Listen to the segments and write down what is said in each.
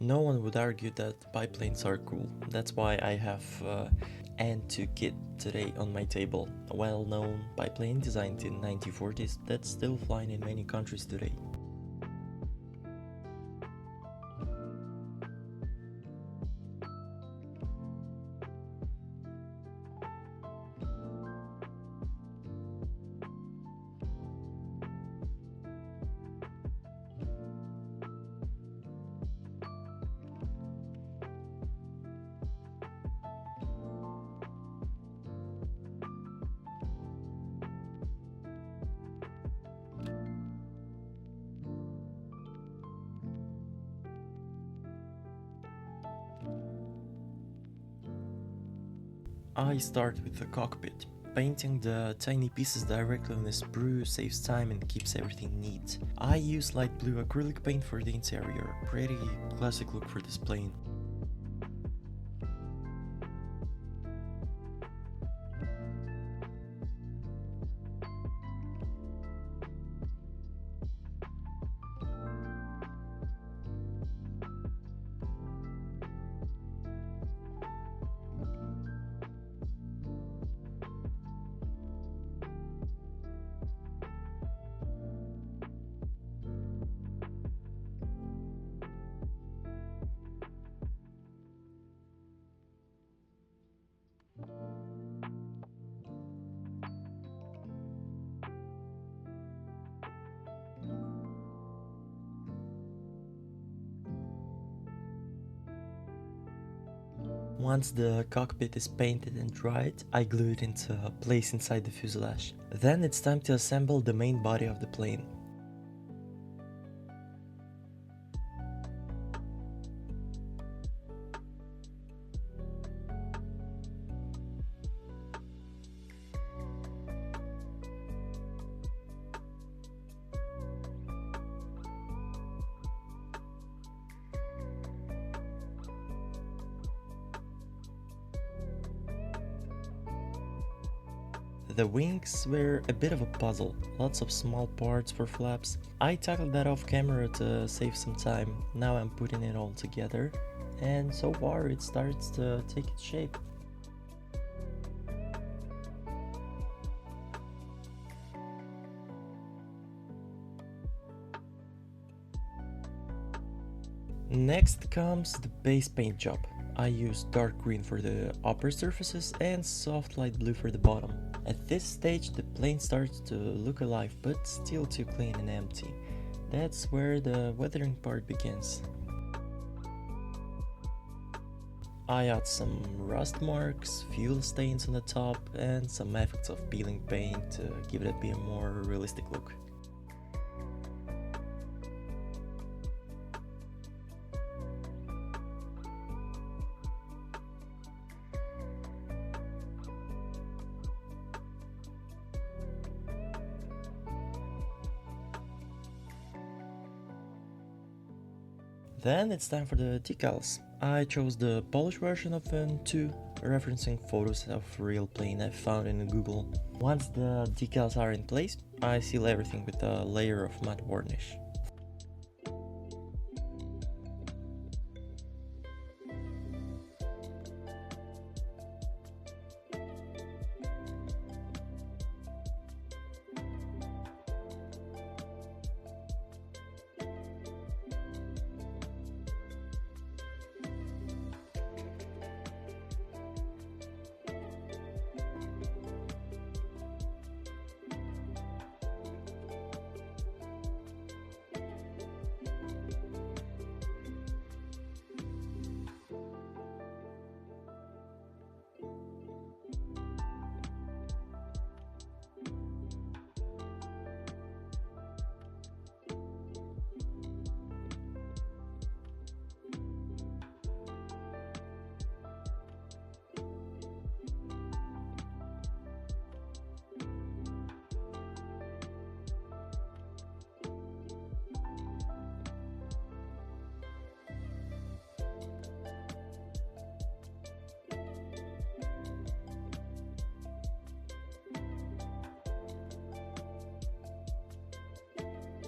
No one would argue that biplanes are cool. That's why I have an-2 Kit today on my table, a well-known biplane designed in 1940s that's still flying in many countries today. I start with the cockpit. Painting the tiny pieces directly on the sprue saves time and keeps everything neat. I use light blue acrylic paint for the interior, pretty classic look for this plane. Once the cockpit is painted and dried, I glue it into place inside the fuselage. Then it's time to assemble the main body of the plane. The wings were a bit of a puzzle, lots of small parts for flaps. I tackled that off camera to save some time. Now I'm putting it all together, and so far it starts to take its shape. Next comes the base paint job. I use dark green for the upper surfaces and soft light blue for the bottom. At this stage the plane starts to look alive but still too clean and empty. That's where the weathering part begins. I add some rust marks, fuel stains on the top and some effects of peeling paint to give it a bit more realistic look. Then it's time for the decals. I chose the polished version of an-2, referencing photos of real plane I found in Google. Once the decals are in place, I seal everything with a layer of matte varnish.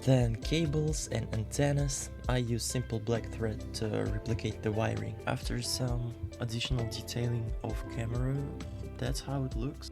Then cables and antennas, I use simple black thread to replicate the wiring. After some additional detailing off camera, that's how it looks.